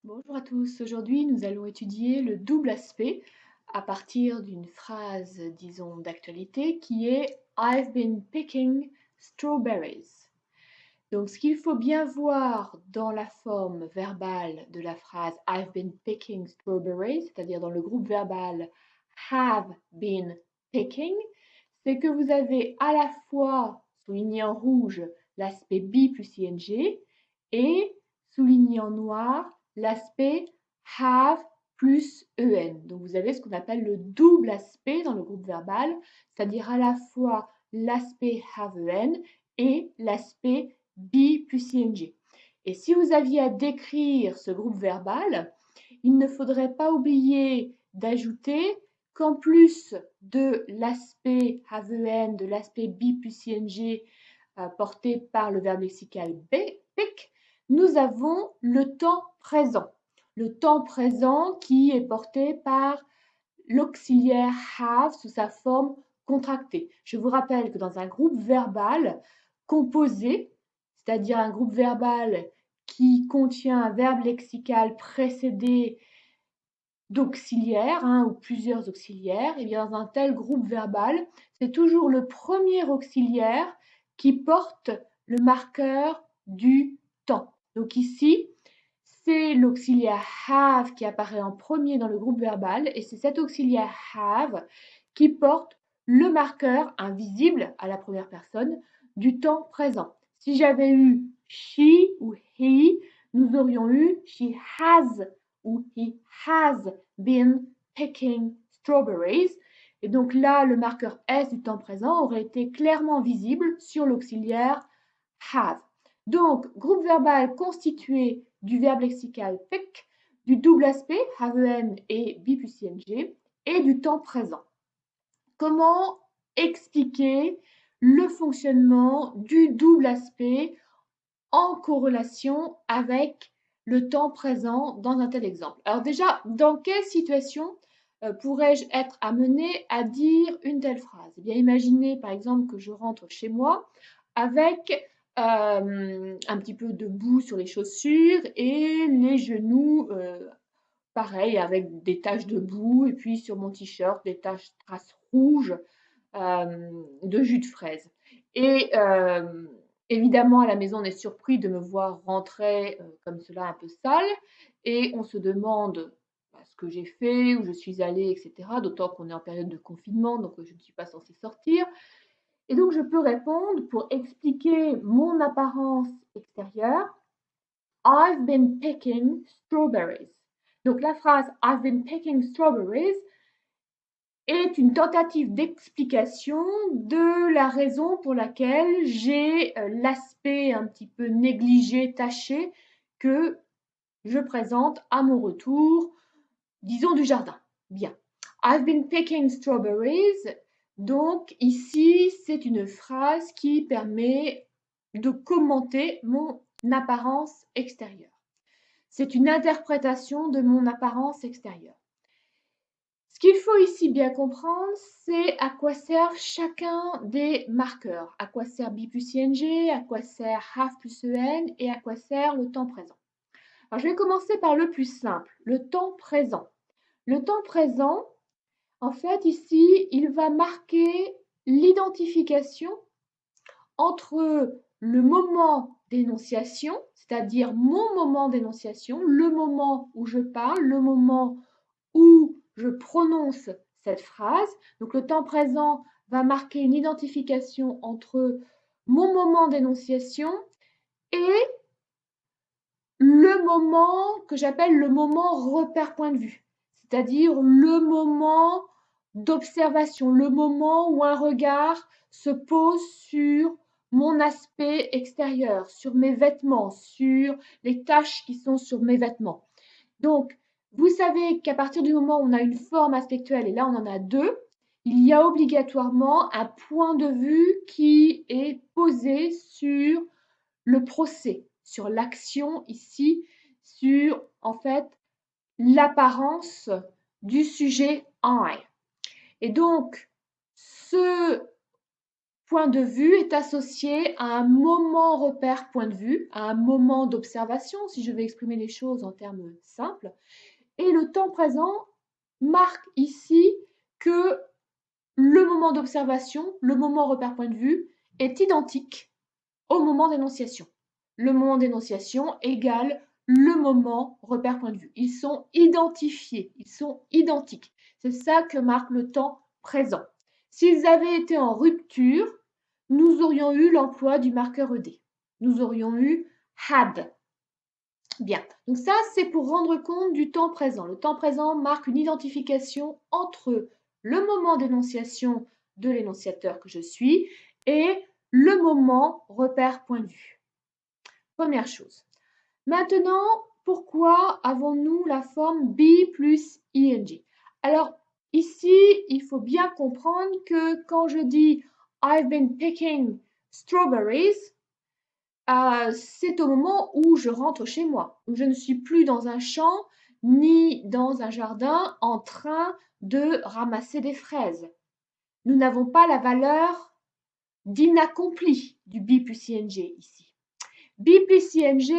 Bonjour à tous, aujourd'hui nous allons étudier le double aspect à partir d'une phrase, disons, d'actualité qui est I've been picking strawberries. Donc ce qu'il faut bien voir dans la forme verbale de la phrase I've been picking strawberries, c'est-à-dire dans le groupe verbal have been picking, c'est que vous avez à la fois souligné en rouge l'aspect be plus ing et souligné en noir l'aspect have plus en. Donc vous avez ce qu'on appelle le double aspect dans le groupe verbal, c'est-à-dire à la fois l'aspect have en et l'aspect be plus ing. Et si vous aviez à décrire ce groupe verbal, il ne faudrait pas oublier d'ajouter qu'en plus de l'aspect have en, de l'aspect be plus ing porté par le verbe lexical pick, nous avons le temps présent. Le temps présent qui est porté par l'auxiliaire have sous sa forme contractée. Je vous rappelle que dans un groupe verbal composé, c'est-à-dire un groupe verbal qui contient un verbe lexical précédé d'auxiliaires ou plusieurs auxiliaires, et bien dans un tel groupe verbal, c'est toujours le premier auxiliaire qui porte le marqueur du temps. Donc ici, c'est l'auxiliaire have qui apparaît en premier dans le groupe verbal et c'est cet auxiliaire have qui porte le marqueur invisible à la première personne du temps présent. Si j'avais eu she ou he, nous aurions eu she has ou he has been picking strawberries. Et donc là, le marqueur S du temps présent aurait été clairement visible sur l'auxiliaire have. Donc, groupe verbal constitué du verbe lexical pick, du double aspect have en et be plus ing et du temps présent. Comment expliquer le fonctionnement du double aspect en corrélation avec le temps présent dans un tel exemple? Alors déjà, dans quelle situation pourrais-je être amené à dire une telle phrase? Eh bien, imaginez par exemple que je rentre chez moi avec un petit peu de boue sur les chaussures et les genoux, pareil, avec des taches de boue, et puis sur mon t-shirt, des traces rouges de jus de fraise. Et évidemment, à la maison, on est surpris de me voir rentrer comme cela un peu sale, et on se demande ce que j'ai fait, où je suis allée, etc. D'autant qu'on est en période de confinement, donc je ne suis pas censée sortir. Et donc, je peux répondre pour expliquer mon apparence extérieure. I've been picking strawberries. Donc, la phrase I've been picking strawberries est une tentative d'explication de la raison pour laquelle j'ai l'aspect un petit peu négligé, taché, que je présente à mon retour, disons, du jardin. Bien. I've been picking strawberries. Donc ici, c'est une phrase qui permet de commenter mon apparence extérieure. C'est une interprétation de mon apparence extérieure. Ce qu'il faut ici bien comprendre, c'est à quoi servent chacun des marqueurs. À quoi sert be plus ing, à quoi sert have plus en et à quoi sert le temps présent. Alors, je vais commencer par le plus simple, le temps présent. Le temps présent, en fait, ici, il va marquer l'identification entre le moment d'énonciation, c'est-à-dire mon moment d'énonciation, le moment où je parle, le moment où je prononce cette phrase. Donc le temps présent va marquer une identification entre mon moment d'énonciation et le moment que j'appelle le moment repère point de vue, c'est-à-dire le moment d'observation, le moment où un regard se pose sur mon aspect extérieur, sur mes vêtements, sur les taches qui sont sur mes vêtements. Donc, vous savez qu'à partir du moment où on a une forme aspectuelle, et là on en a deux, il y a obligatoirement un point de vue qui est posé sur le procès, sur l'action ici, sur en fait l'apparence du sujet I. Et donc, ce point de vue est associé à un moment repère point de vue, à un moment d'observation, si je vais exprimer les choses en termes simples. Et le temps présent marque ici que le moment d'observation, le moment repère point de vue, est identique au moment d'énonciation. Le moment d'énonciation égale le moment repère point de vue. Ils sont identifiés, ils sont identiques. C'est ça que marque le temps présent. S'ils avaient été en rupture, nous aurions eu l'emploi du marqueur ED. Nous aurions eu had. Bien, donc ça c'est pour rendre compte du temps présent. Le temps présent marque une identification entre le moment d'énonciation de l'énonciateur que je suis et le moment repère point de vue. Première chose. Maintenant, pourquoi avons-nous la forme be plus ing? Alors, ici, il faut bien comprendre que quand je dis I've been picking strawberries, c'est au moment où je rentre chez moi. Je ne suis plus dans un champ ni dans un jardin en train de ramasser des fraises. Nous n'avons pas la valeur d'inaccompli du be plus ing ici. Be plus ing,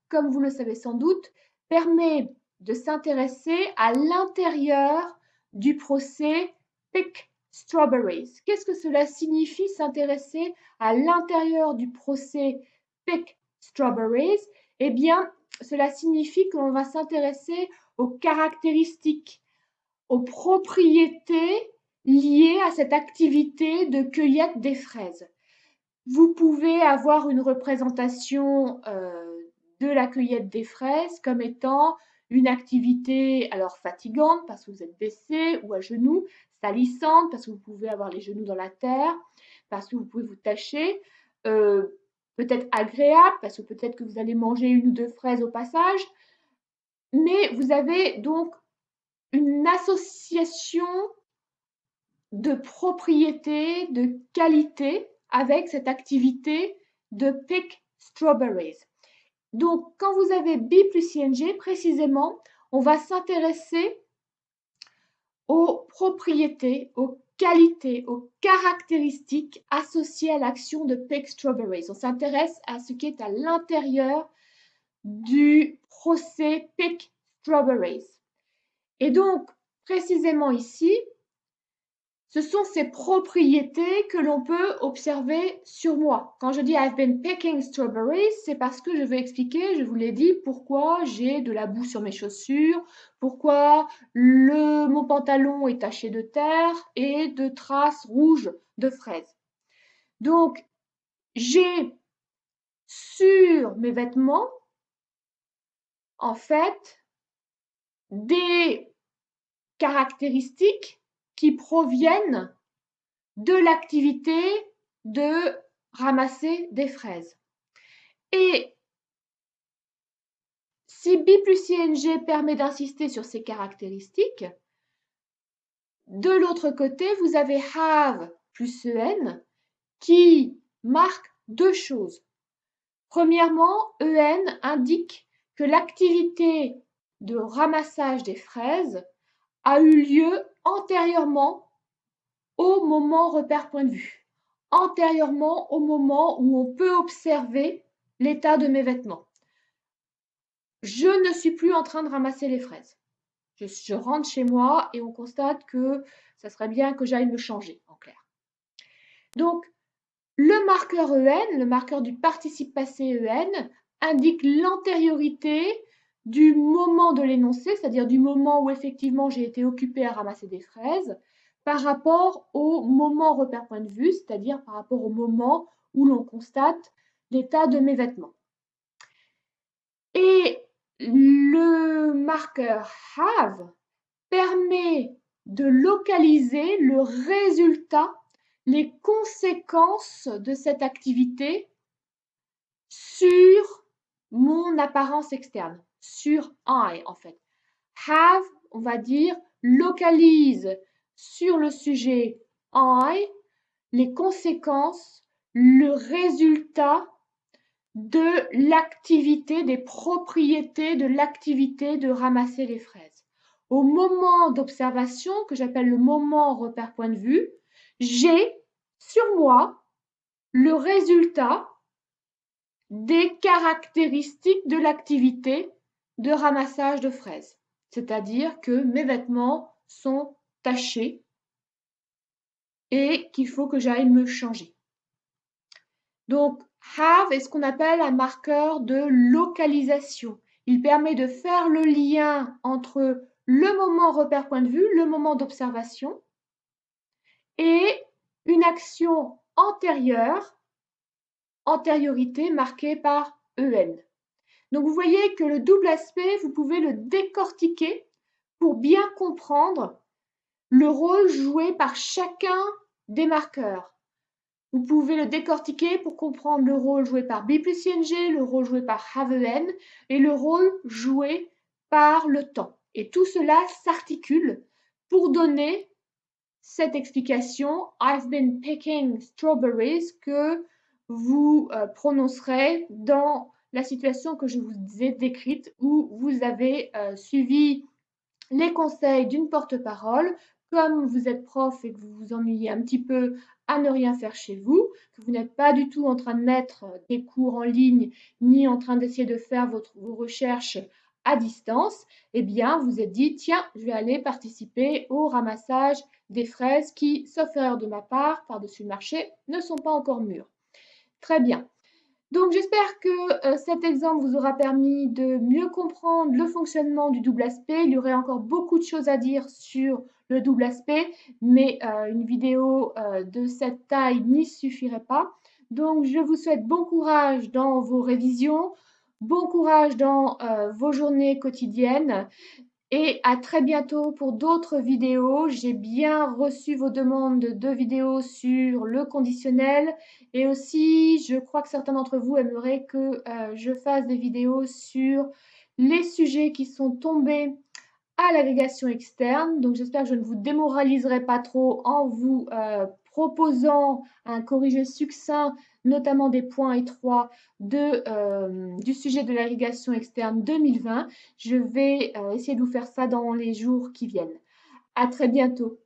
comme vous le savez sans doute, permet de s'intéresser à l'intérieur du procès pick strawberries. Qu'est-ce que cela signifie s'intéresser à l'intérieur du procès pick strawberries? Eh bien, cela signifie que l'on va s'intéresser aux caractéristiques, aux propriétés liées à cette activité de cueillette des fraises. Vous pouvez avoir une représentation de la cueillette des fraises comme étant une activité alors fatigante parce que vous êtes baissé ou à genoux, salissante parce que vous pouvez avoir les genoux dans la terre, parce que vous pouvez vous tâcher, peut-être agréable parce que peut-être que vous allez manger une ou deux fraises au passage, mais vous avez donc une association de propriété, de qualité avec cette activité de pick strawberries. Donc, quand vous avez be plus ing, précisément, on va s'intéresser aux propriétés, aux qualités, aux caractéristiques associées à l'action de pick strawberries. On s'intéresse à ce qui est à l'intérieur du procès pick strawberries. Et donc, précisément ici, ce sont ces propriétés que l'on peut observer sur moi. Quand je dis I've been picking strawberries, c'est parce que je veux expliquer, je vous l'ai dit, pourquoi j'ai de la boue sur mes chaussures, pourquoi mon pantalon est taché de terre et de traces rouges de fraises. Donc, j'ai sur mes vêtements, en fait, des caractéristiques qui proviennent de l'activité de ramasser des fraises. Et si be plus ing permet d'insister sur ces caractéristiques, de l'autre côté, vous avez have plus en qui marque deux choses. Premièrement, en indique que l'activité de ramassage des fraises a eu lieu antérieurement au moment repère point de vue, antérieurement au moment où on peut observer l'état de mes vêtements. Je ne suis plus en train de ramasser les fraises. Je rentre chez moi et on constate que ça serait bien que j'aille me changer, en clair. Donc, le marqueur en, le marqueur du participe passé en, indique l'antériorité du moment de l'énoncé, c'est-à-dire du moment où effectivement j'ai été occupée à ramasser des fraises, par rapport au moment repère point de vue, c'est-à-dire par rapport au moment où l'on constate l'état de mes vêtements. Et le marqueur have permet de localiser le résultat, les conséquences de cette activité sur mon apparence externe, sur I en fait. Have, on va dire, localise sur le sujet I les conséquences, le résultat de l'activité, des propriétés de l'activité de ramasser les fraises. Au moment d'observation, que j'appelle le moment repère point de vue, j'ai sur moi le résultat des caractéristiques de l'activité de ramassage de fraises. C'est-à-dire que mes vêtements sont tachés et qu'il faut que j'aille me changer. Donc, have est ce qu'on appelle un marqueur de localisation. Il permet de faire le lien entre le moment repère point de vue, le moment d'observation, et une action antérieure, antériorité marquée par EN. Donc vous voyez que le double aspect, vous pouvez le décortiquer pour bien comprendre le rôle joué par chacun des marqueurs. Vous pouvez le décortiquer pour comprendre le rôle joué par be plus ing, le rôle joué par have en et le rôle joué par le temps. Et tout cela s'articule pour donner cette explication I've been picking strawberries que vous prononcerez dans la situation que je vous ai décrite où vous avez suivi les conseils d'une porte-parole. Comme vous êtes prof et que vous vous ennuyez un petit peu à ne rien faire chez vous, que vous n'êtes pas du tout en train de mettre des cours en ligne ni en train d'essayer de faire vos recherches à distance, eh bien, vous êtes dit, tiens, je vais aller participer au ramassage des fraises qui, sauf erreur de ma part, par-dessus le marché, ne sont pas encore mûres. Très bien. Donc, j'espère que cet exemple vous aura permis de mieux comprendre le fonctionnement du double aspect. Il y aurait encore beaucoup de choses à dire sur le double aspect, mais une vidéo de cette taille n'y suffirait pas. Donc, je vous souhaite bon courage dans vos révisions, bon courage dans vos journées quotidiennes. Et à très bientôt pour d'autres vidéos. J'ai bien reçu vos demandes de vidéos sur le conditionnel et aussi je crois que certains d'entre vous aimeraient que je fasse des vidéos sur les sujets qui sont tombés à l'agrégation externe. Donc j'espère que je ne vous démoraliserai pas trop en vous proposant un corrigé succinct, notamment des points étroits du sujet de l'agrégation externe 2020. Je vais essayer de vous faire ça dans les jours qui viennent. À très bientôt.